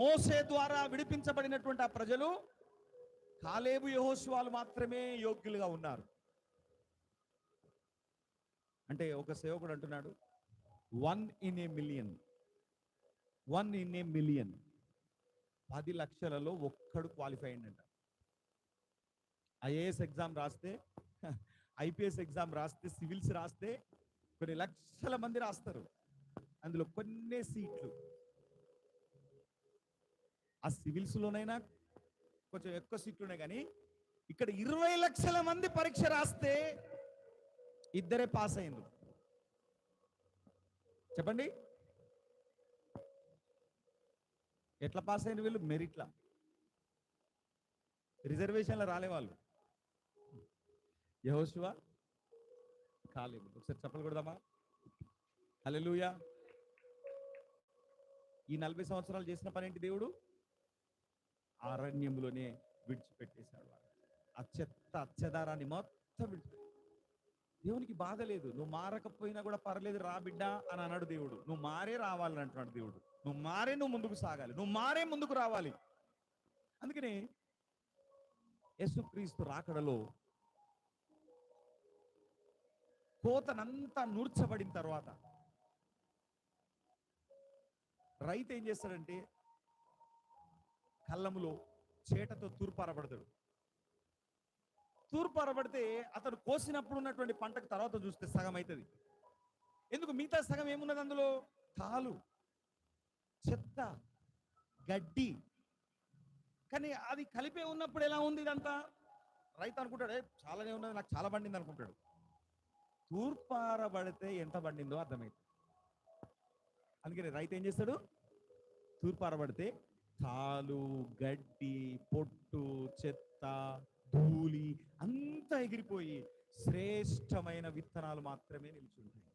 మోసే ద్వారా విడిపించబడినటువంటి ఆ ప్రజలు కాలేబు యెహోషువాలు మాత్రమే యోగ్యులుగా ఉన్నారు. అంటే ఒక సేవకుడు అంటున్నాడు 1 in a million, 1 in a million, 10 లక్షలలో ఒక్కడు క్వాలిఫై అయిందంట. ఐఏఎస్ ఎగ్జామ్ రాస్తే, ఐపీఎస్ ఎగ్జామ్ రాస్తే, సివిల్స్ రాస్తే కొన్ని లక్షల మంది రాస్తారు, అందులో కొన్ని సీట్లు. ఆ సివిల్స్ లోనైనా కొంచెం ఎక్కువ సీట్లు ఉన్నాయి, కానీ ఇక్కడ 20 లక్షల మంది పరీక్ష రాస్తే ఇద్దరే పాస్ అయింది. చెప్పండి, ఎట్లా పాస్ అయిన వీళ్ళు? మెరిట్లా, రిజర్వేషన్లో రాలే వాళ్ళు. యెహోషువ, కాలేబు. ఒకసారి చెప్పలు కొడదామా? హల్లెలూయా. ఈ 40 సంవత్సరాలు చేసిన పని ఏంటి? దేవుడు అరణ్యంలోనే విడిచిపెట్టేశాడు. ఆ అచ్చదారాన్ని మొత్తం విడిచిపెట్టాడు. దేవునికి బాధ లేదు, నువ్వు మారకపోయినా కూడా పర్లేదు రా బిడ్డ అని అన్నాడు దేవుడు. నువ్వు మారే రావాలని అంటున్నాడు దేవుడు. నువ్వు మారే, నువ్వు ముందుకు సాగాలి, నువ్వు మారే ముందుకు రావాలి. అందుకని యేసుక్రీస్తు రాకడలో కోతనంతా నూర్చబడిన తర్వాత రైతు ఏం చేస్తాడంటే కళ్ళములో చేటతో తూర్పారబడతాడు. తూర్పారబడితే అతను కోసినప్పుడు ఉన్నటువంటి పంటకు తర్వాత చూస్తే సగం అవుతుంది. ఎందుకు? మిగతా సగం ఏమున్నది అందులో? తాలు, చెత్త, గడ్డి. కానీ అది కలిపే ఉన్నప్పుడు ఎలా ఉంది ఇదంతా? రైతు అనుకుంటాడు చాలానే ఉన్నది, నాకు చాలా పండింది అనుకుంటాడు. తూర్పారబడితే ఎంత పండిందో అర్థమవుతుంది. అందుకని రైతు ఏం చేస్తాడు? తూర్పారబడితే తాలు, గడ్డి, పొట్టు, చెత్త, ధూళి అంతా ఎగిరిపోయి శ్రేష్టమైన విత్తనాలు మాత్రమే నిలిచుంటాయి.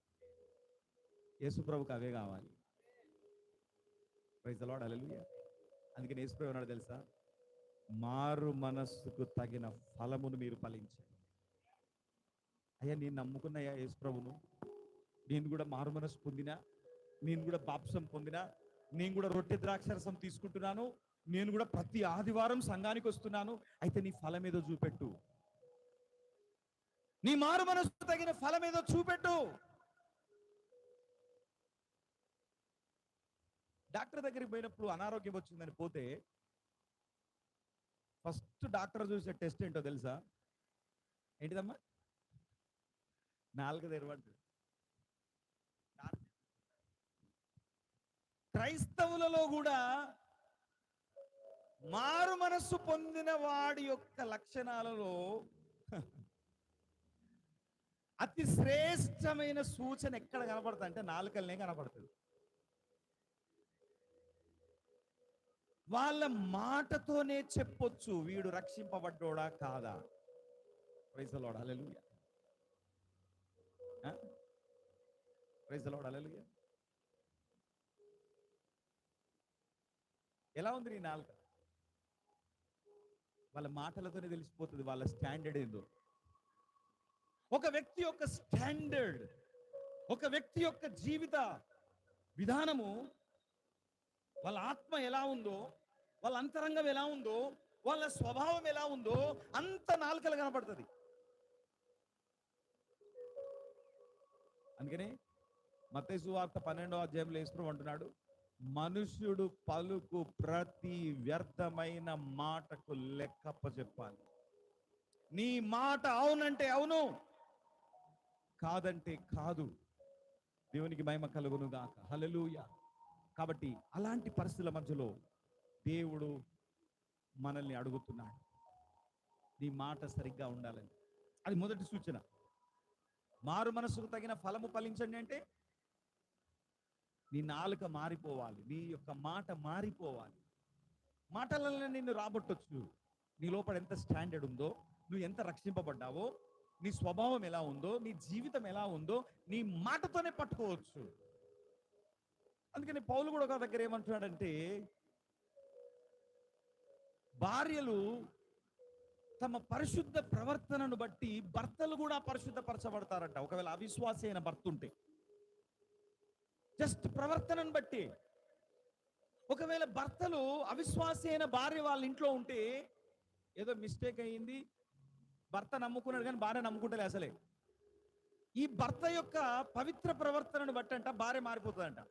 యేసుప్రభుకి అవే కావాలి. ప్రైజ్ ది లార్డ్, హల్లెలూయా. అందుకని యేసుప్రభు అన్నాడు తెలుసా? మారు మనస్సుకు తగిన ఫలమును మీరు ఫలించండి. అయ్యా, నేను నమ్ముకున్నాయా యేసుప్రభును, నేను కూడా మారు మనస్సు పొందినా, నేను కూడా బాప్సం పొందినా, నేను కూడా రొట్టె ద్రాక్షరసం తీసుకుంటున్నాను, నేను కూడా ప్రతి ఆదివారం సంఘానికి వస్తున్నాను. అయితే నీ ఫలం ఏదో చూపెట్టు, నీ మారు మనస్సు తగిన ఫలం ఏదో చూపెట్టు. డాక్టర్ దగ్గరికి పోయినప్పుడు అనారోగ్యం వచ్చిందని పోతే ఫస్ట్ డాక్టర్ చూసే టెస్ట్ ఏంటో తెలుసా? ఏంటిదమ్మా? నాలుగు తెరవంటాడు. క్రైస్తవులలో కూడా మారు మనస్సు పొందిన వాడి యొక్క లక్షణాలలో అతి శ్రేష్టమైన సూచన ఎక్కడ కనపడుతుంది అంటే నాలుకలనే కనపడుతుంది. వాళ్ళ మాటతోనే చెప్పొచ్చు వీడు రక్షింపబడ్డోడా కాదా. Praise the lord, hallelujah. Praise the lord, hallelujah. ఎలా ఉంది నీ నాలుక? వాళ్ళ మాటలతోనే తెలిసిపోతుంది వాళ్ళ స్టాండర్డ్ ఏందో. ఒక వ్యక్తి యొక్క స్టాండర్డ్, ఒక వ్యక్తి యొక్క జీవిత విధానము, వాళ్ళ ఆత్మ ఎలా ఉందో, వాళ్ళ అంతరంగం ఎలా ఉందో, వాళ్ళ స్వభావం ఎలా ఉందో అంత నాలుకలు కనపడుతుంది. అందుకని మత్తయి సువార్త 12వ అధ్యాయంలో యేసు అంటున్నాడు, మనుష్యుడు పలుకు ప్రతి వ్యర్థమైన మాటకు లెక్కప్ప చెప్పాలి. నీ మాట అవునంటే అవును, కాదంటే కాదు. దేవునికి మహిమ కలుగును గాక, హల్లెలూయా. కాబట్టి అలాంటి పరిస్థితుల మధ్యలో దేవుడు మనల్ని అడుగుతున్నాడు, నీ మాట సరిగ్గా ఉండాలని. అది మొదటి సూచన. మారు మనసుకు తగిన ఫలము ఫలించండి అంటే నీ నాలుక మారిపోవాలి, నీ యొక్క మాట మారిపోవాలి. మాటలలో నిన్ను రాబట్టొచ్చు. నీ లోపల ఎంత స్టాండర్డ్ ఉందో, నువ్వు ఎంత రక్షింపబడ్డావో, నీ స్వభావం ఎలా ఉందో, నీ జీవితం ఎలా ఉందో నీ మాటతోనే పట్టుకోవచ్చు. అందుకని పౌలు కూడా ఒక దగ్గర ఏమంటున్నాడంటే, భార్యలు తమ పరిశుద్ధ ప్రవర్తనను బట్టి భర్తలు కూడా పరిశుద్ధపరచబడతారంట. ఒకవేళ అవిశ్వాసి అయిన భర్త ఉంటే జస్ట్ ప్రవర్తనను బట్టి ఒకవేళ భర్తలు అవిశ్వాసి అయిన భార్య వాళ్ళ ఇంట్లో ఉంటే, ఏదో మిస్టేక్ అయ్యింది, భర్త నమ్ముకున్నాడు కానీ భార్య నమ్ముకుంటలే అసలే. ఈ భర్త యొక్క పవిత్ర ప్రవర్తనను బట్టంట భార్య మారిపోతుందంట.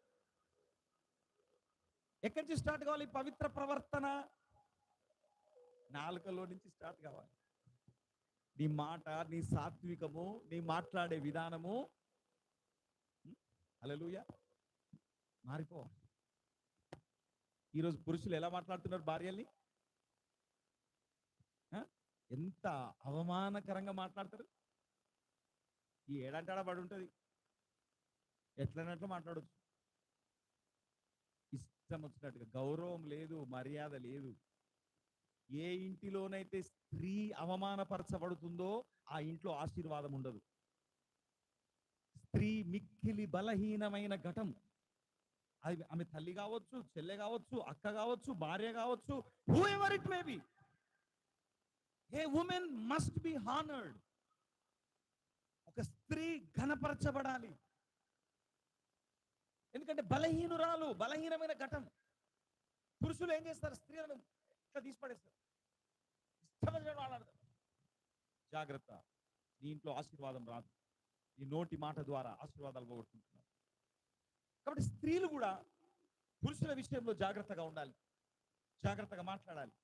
ఎక్కడి నుంచి స్టార్ట్ కావాలి ఈ పవిత్ర ప్రవర్తన? నాలుకలో నుంచి స్టార్ట్ కావాలి. నీ మాట, నీ సాత్వికము, నీ మాట్లాడే విధానము, హల్లెలూయా, మారిపోవాలి. ఈరోజు పురుషులు ఎలా మాట్లాడుతున్నారు భార్యల్ని? ఎంత అవమానకరంగా మాట్లాడతారు. ఈ ఏడంటాడా పడి ఉంటుంది, ఎట్లనట్లు మాట్లాడచ్చు, ఇష్టం వచ్చినట్టుగా. గౌరవం లేదు, మర్యాద లేదు. ఏ ఇంటిలోనైతే స్త్రీ అవమానపరచబడుతుందో ఆ ఇంట్లో ఆశీర్వాదం ఉండదు. స్త్రీ మిక్కిలి బలహీనమైన ఘటం. అది ఆమె తల్లి కావచ్చు, చెల్లె కావచ్చు, అక్క కావచ్చు, భార్య కావచ్చు, who ever it may be. A women must be honoured. ఒక స్త్రీ ఘనపరచబడాలి. ఎందుకంటే బలహీనురాలు, బలహీనమైన ఘటం. పురుషులు ఏం చేస్తారు? స్త్రీలను ఇట్లా తీసిపడేస్తారు, ఇష్టమైన వాళ్ళాడతారు. జాగ్రత్త, నీ ఇంట్లో ఆశీర్వాదం రాదు. నీ నోటి మాట ద్వారా ఆశీర్వాదాలు పోగొట్టుకుంటున్నారు. కాబట్టి స్త్రీలు కూడా పురుషుల విషయంలో జాగ్రత్తగా ఉండాలి, జాగ్రత్తగా మాట్లాడాలి,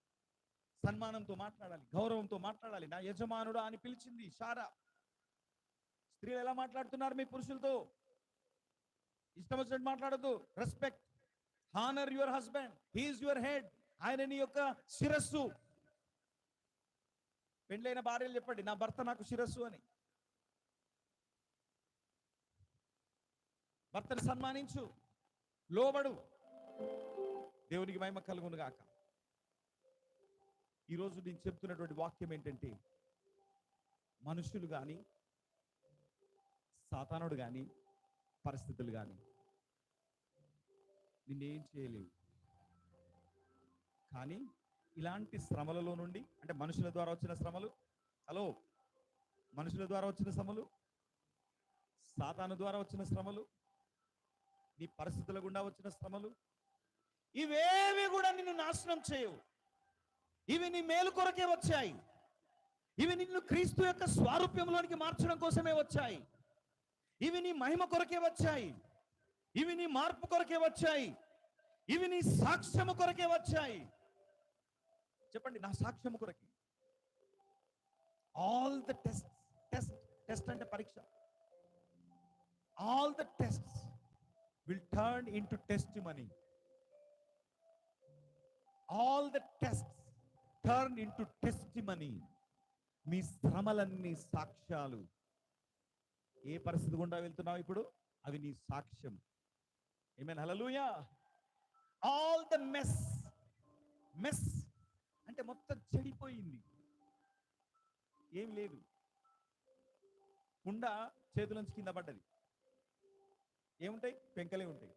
సన్మానంతో మాట్లాడాలి, గౌరవంతో మాట్లాడాలి. నా యజమానుడా అని పిలిచింది శారా. స్త్రీలు ఎలా మాట్లాడుతున్నారు మీ పురుషులతో? ఇష్టం వచ్చినట్టు మాట్లాడద్దు. Respect, honour your husband, he is your head. ఆయన నీ యొక్క శిరస్సు. పెండ్లైన భార్యలు చెప్పండి, నా భర్త నాకు శిరస్సు అని. భర్తను సన్మానించు, లోబడు. దేవునికి మహిమ కలుగును గాక. ఈరోజు నేను చెప్తున్నటువంటి వాక్యం ఏంటంటే, మనుషులు కానీ, సాతానుడు కానీ, పరిస్థితులు కానీ నిన్నేం చేయలేవు. కానీ ఇలాంటి శ్రమలలో నుండి, అంటే మనుషుల ద్వారా వచ్చిన శ్రమలు, మనుషుల ద్వారా వచ్చిన శ్రమలు, సాతాను ద్వారా వచ్చిన శ్రమలు, నీ పరిస్థితుల గుండా వచ్చిన శ్రమలు, ఇవేవి కూడా నిన్ను నాశనం చేయవు. ఇవి నీ మేలు కొరకే వచ్చాయి. ఇవి నిన్ను క్రీస్తు యొక్క స్వారూప్యంలోనికి మార్చడం కోసమే వచ్చాయి. ఇవి నీ మహిమ కొరకే వచ్చాయి. ఇవి నీ మార్పు కొరకే వచ్చాయి. ఇవి నీ సాక్ష్యము కొరకే వచ్చాయి. చెప్పండి, నా సాక్ష్యము కొరకే. ఆల్ ద టెస్ట్ అంటే పరీక్ష. All the tests will turn into testimony. All the tests turn into testimony. మీ శ్రమలన్నీ సాక్ష్యాలు. ఏ పరిస్థితి గుండా వెళ్తున్నావు ఇప్పుడు, అవి నీ సాక్ష్యం. ఆమేన్, హల్లెలూయా. ఆల్ ద మెస్ అంటే మొత్తం చెడిపోయింది, ఏం లేదు. కుండ చేతులోంచి కింద పడ్డది, ఏముంటాయి? పెంకలే ఉంటాయి.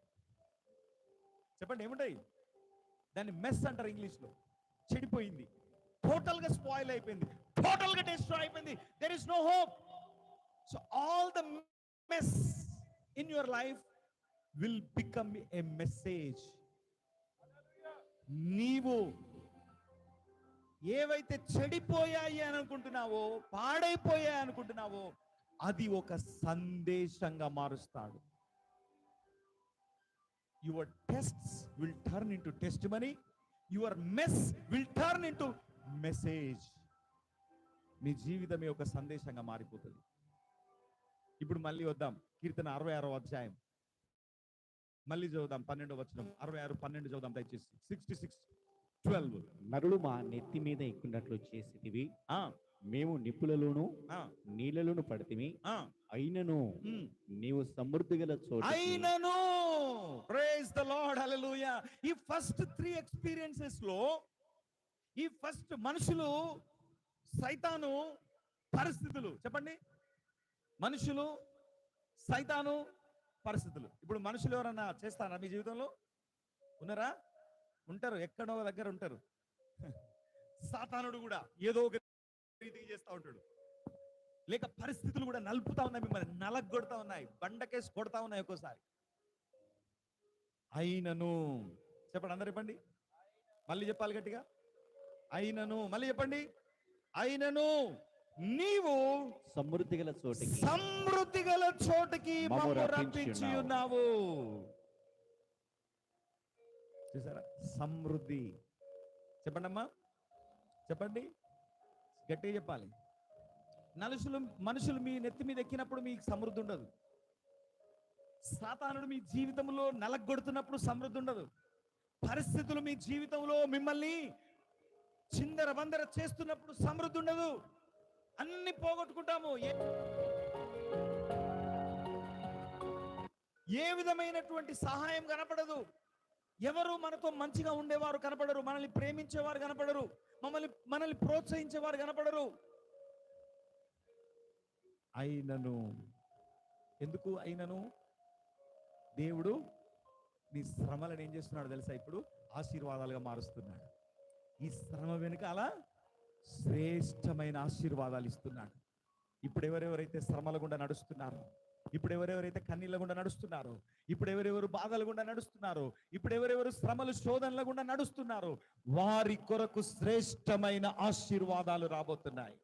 చెప్పండి, ఏముంటాయి? దాన్ని మెస్ అంటారు ఇంగ్లీష్లో. చెడిపోయింది, టోటల్ గా స్పాయిల్ అయిపోయింది, టోటల్ గా డిస్ట్రాయ్ అయిపోయింది. There is no hope. So all the mess in your life will become a message. నీవు ఏవైతే చెడిపోయాయి అని అనుకుంటున్నావో, పాడైపోయాయి అనుకుంటున్నావో, అది ఒక సందేశంగా మారుస్తాడు. Your tests will turn into testimony. Your mess will turn into message. నీ జీవితమే ఒక సందేశంగా మారిపోతుంది. ఇప్పుడు మళ్ళీ వద్దాం కీర్తన 66వ అధ్యాయం, మళ్ళీ చదువుదాం 12వ వచనం. 66, 12 చదువుదాం దయచేసి. 66:12. నరులు మా నెత్తి మీద ఎక్కున్నట్లు చేసితివి, మేము నిప్పులలోను నీళ్ళలోను పడితిమి, అయినను నీవు సమృద్ధి గల చోట. అయినను, ప్రైజ్ ద లార్డ్, హల్లెలూయా. ఈ ఫస్ట్ 3 ఎక్స్పీరియన్సెస్ లో, ఈ ఫస్ట్ మనుషులు, సైతాను, పరిస్థితులు. చెప్పండి, మనుషులు, సైతాను, పరిస్థితులు. ఇప్పుడు మనుషులు ఎవరన్నా చేస్తారా మీ జీవితంలో? ఉన్నారా? ఉంటారు, ఎక్కడో దగ్గర ఉంటారు. సాతానుడు కూడా ఏదో ఒక రీతికి చేస్తూ ఉంటాడు. లేక పరిస్థితులు కూడా నలుపుతా ఉన్నాయి, మిమ్మల్ని నలగొడతా ఉన్నాయి, బండకేసి కొడతా ఉన్నాయి ఒక్కోసారి. అయినను చెప్పండి, అందరు చెప్పండి. మళ్ళీ చెప్పాలి గట్టిగా. అయినను, మళ్ళీ చెప్పండి. అయినను నీవు సమృద్ధి గల చోటికి సమృద్ధి గల చోటికి మమ్ము మమ్ము రప్పించి ఉన్నావు. చూసారా, సమృద్ధి. చెప్పండి అమ్మా, చెప్పండి, గట్టిగా చెప్పాలి. మనుషులు మీ నెత్తి మీద ఎక్కినప్పుడు మీకు సమృద్ధి ఉండదు. సాతానుడు మీ జీవితంలో నలగొడుతున్నప్పుడు సమృద్ధి ఉండదు. పరిస్థితులు మీ జీవితంలో మిమ్మల్ని చిందర వందర చేస్తున్నప్పుడు సమృద్ధి ఉండదు. అన్ని పోగొట్టుకుంటాము. ఏ విధమైనటువంటి సహాయం కనపడదు. ఎవరు మనతో మంచిగా ఉండేవారు కనపడరు. మనల్ని ప్రేమించేవారు కనపడరు. మనల్ని ప్రోత్సహించేవారు కనపడరు. అయినను, ఎందుకు అయినను? దేవుడు నీ శ్రమలను ఏం చేస్తున్నాడు తెలుసా? ఇప్పుడు ఆశీర్వాదాలుగా మారుస్తున్నాడు. ఈ శ్రమ వెనుకాల శ్రేష్టమైన ఆశీర్వాదాలు ఇస్తున్నాడు. ఇప్పుడు ఎవరెవరైతే శ్రమల గుండా నడుస్తున్నారో, ఇప్పుడు ఎవరెవరైతే కన్నీళ్ళ గుండా నడుస్తున్నారో, ఇప్పుడు ఎవరెవరు బాధల గుండా నడుస్తున్నారో, ఇప్పుడు ఎవరెవరు శ్రమలు శోధనల గుండా నడుస్తున్నారో, వారి కొరకు శ్రేష్టమైన ఆశీర్వాదాలు రాబోతున్నాయి.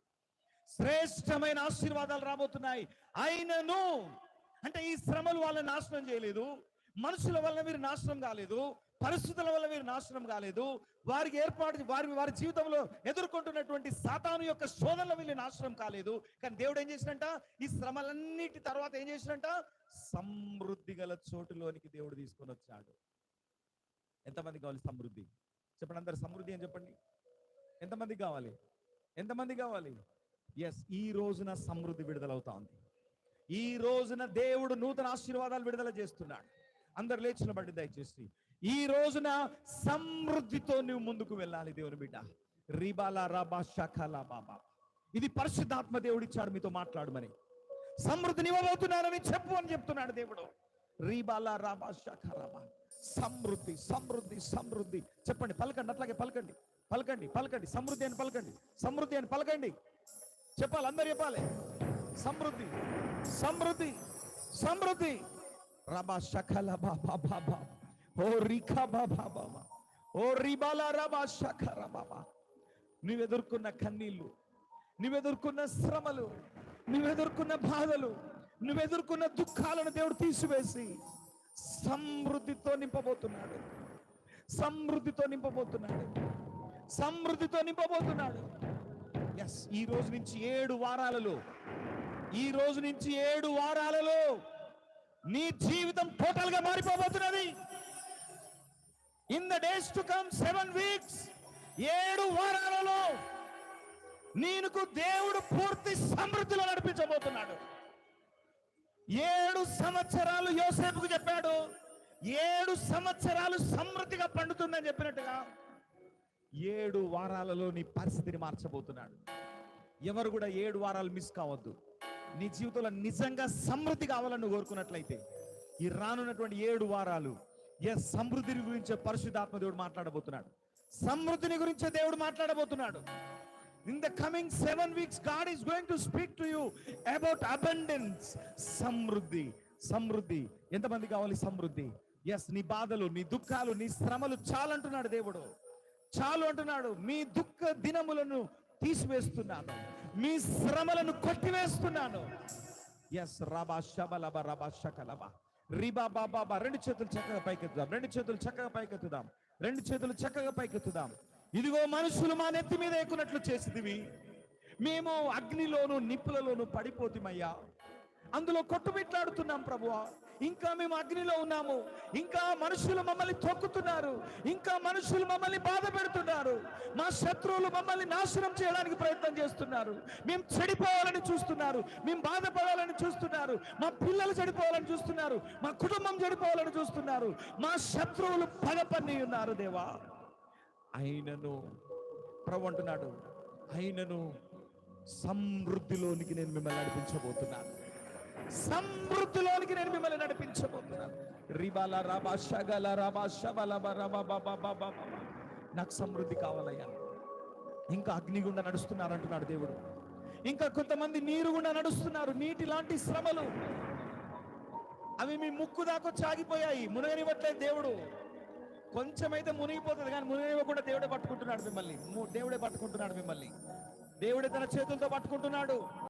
శ్రేష్టమైన ఆశీర్వాదాలు రాబోతున్నాయి. అయినను అంటే ఈ శ్రమలు వాళ్ళని నాశనం చేయలేదు. మనుషుల వల్ల మీరు నాశనం కాలేదు. పరిస్థితుల వల్ల మీరు నాశనం కాలేదు. వారికి వారి జీవితంలో ఎదుర్కొంటున్నటువంటి సాతాను యొక్క శోధనల వీళ్ళు నాశనం కాలేదు. కానీ దేవుడు ఏం చేసినంట? ఈ శ్రమలన్నిటి తర్వాత ఏం చేసినంట? సమృద్ధి గల చోటులోనికి దేవుడు తీసుకొని వచ్చాడు. ఎంతమంది కావాలి సమృద్ధి? చెప్పండి, అందరు సమృద్ధి అని చెప్పండి. ఎంతమంది కావాలి? ఎంతమంది కావాలి? ఎస్, ఈ రోజున సమృద్ధి విడుదలవుతా ఉంది. ఈ రోజున దేవుడు నూతన ఆశీర్వాదాలు విడుదల చేస్తున్నాడు. అందరు లేచి నిలబడి దయచేసి. ఈ రోజున సమృద్ధితో నువ్వు ముందుకు వెళ్ళాలి దేవుని బిడ్డ. రిబాలా రాబా షకలా బాబా, ఇది పరిశుద్ధాత్మ దేవుడు ఇచ్చాడు మీతో మాట్లాడమని. సమృద్ధిని ఇవ్వబోతున్నానని చెప్పు అని చెప్తున్నాడు దేవుడు. రిబాలా రాబా షకలాబా, సమృద్ధి సమృద్ధి సమృద్ధి. చెప్పండి, పలకండి, అట్లాగే పలకండి, పలకండి, పలకండి. సమృద్ధి అని పలకండి, సమృద్ధి అని పలకండి. చెప్పాలి, అందరు చెప్పాలి. సమృద్ధి సమృద్ధి సమృద్ధి. రబా షకల బాబా బాబా, ఓ రిఖా బాబా బాబా, ఓ రిబాలా రబా షకర బాబా. నువ్వు ఎదుర్కొన్న కన్నీళ్లు, నువ్వు ఎదుర్కొన్న శ్రమలు, నువ్వు ఎదుర్కొన్న బాధలు, నువ్వు ఎదుర్కొన్న దుఃఖాలను దేవుడు తీసివేసి సమృద్ధితో నింపబోతున్నాడు. సమృద్ధితో నింపబోతున్నాడు. సమృద్ధితో నింపబోతున్నాడు. ఎస్, ఈ రోజు నుంచి 7 వారాలలో, ఈ రోజు నుంచి 7 వారాలలో నీ జీవితం టోటల్ గా మారిపోబోతున్నది. In the days to come 7 weeks, 7 వారాలలో నీకు దేవుడు పూర్తి సమృద్ధిలో నడిపించబోతున్నాడు. 7 సంవత్సరాలు యోసేపుకు చెప్పాడు. 7 సంవత్సరాలు సమృద్ధిగా పండుతుందని చెప్పినట్టుగా 7 వారాలలో నీ పరిస్థితిని మార్చబోతున్నాడు. ఎవరు కూడా 7 వారాలు మిస్ కావద్దు. నీ జీవితంలో నిజంగా సమృద్ధి కావాలని కోరుకున్నట్లయితే ఈ రానున్నటువంటి 7 వారాలు సమృద్ధిని గురించే పరిశుద్ధాత్మ దేవుడు మాట్లాడబోతున్నాడు. సమృద్ధిని గురించే దేవుడు మాట్లాడబోతున్నాడు. In the coming 7 weeks God is going to speak to you about abundance. సమృద్ధి సమృద్ధి. ఎంతమంది కావాలి సమృద్ధి? ఎస్, నీ బాధలు, నీ దుఃఖాలు, నీ శ్రమలు చాలు అంటున్నాడు దేవుడు. చాలు అంటున్నాడు. మీ దుఃఖ దినములను తీసివేస్తున్నాను, మీ శ్రమలను కొట్టివేస్తున్నాను. ఎస్, రబా షబలబ రబా షకలబ రిబా బాబా. 2 చేతులు చక్కగా పైకెత్తుదాం. 2 చేతులు చక్కగా పైకెత్తుదాం. 2 చేతులు చక్కగా పైకెత్తుదాం. ఇదిగో మనుషులు మా నెత్తి మీద ఎక్కున్నట్లు చేసిదివి. మేము అగ్నిలోను నిప్పులలోను పడిపోతిమయ్యా. అందులో కొట్టుమిట్లాడుతున్నాం ప్రభువా. ఇంకా మేము అగ్నిలో ఉన్నాము. ఇంకా మనుషులు మమ్మల్ని తొక్కుతున్నారు. ఇంకా మనుషులు మమ్మల్ని బాధ పెడుతున్నారు. మా శత్రువులు మమ్మల్ని నాశనం చేయడానికి ప్రయత్నం చేస్తున్నారు. మేము చెడిపోవాలని చూస్తున్నారు. మేము బాధపడాలని చూస్తున్నారు. మా పిల్లలు చెడిపోవాలని చూస్తున్నారు. మా కుటుంబం చెడిపోవాలని చూస్తున్నారు. మా శత్రువులు పగ పన్ని ఉన్నారు దేవా. అయినను ప్రభు అంటున్నాడు, అయినను సమృద్ధిలోనికి నేను మిమ్మల్ని నడిపించబోతున్నాను. సమృద్ధిలోనికి నేను మిమ్మల్ని నడిపించబోతున్నాను. రిబాల రాబా షగల రాబా షబల రాబా బాబా బాబా. నాకు సమృద్ధి కావాలయ్యా. ఇంకా అగ్ని గుండా నడుస్తున్నారు అంటున్నాడు దేవుడు. ఇంకా కొంతమంది నీరు గుండా నడుస్తున్నారు. నీటి లాంటి శ్రమలు, అవి మీ ముక్కు దాకా ఆగిపోయాయి. మునగనివ్వట్లేదు దేవుడు. కొంచెమైతే మునిగిపోతుంది, కానీ మునిగిపోకుండా దేవుడే పట్టుకుంటున్నాడు మిమ్మల్ని. దేవుడే పట్టుకుంటున్నాడు మిమ్మల్ని. దేవుడే తన చేతులతో పట్టుకుంటున్నాడు.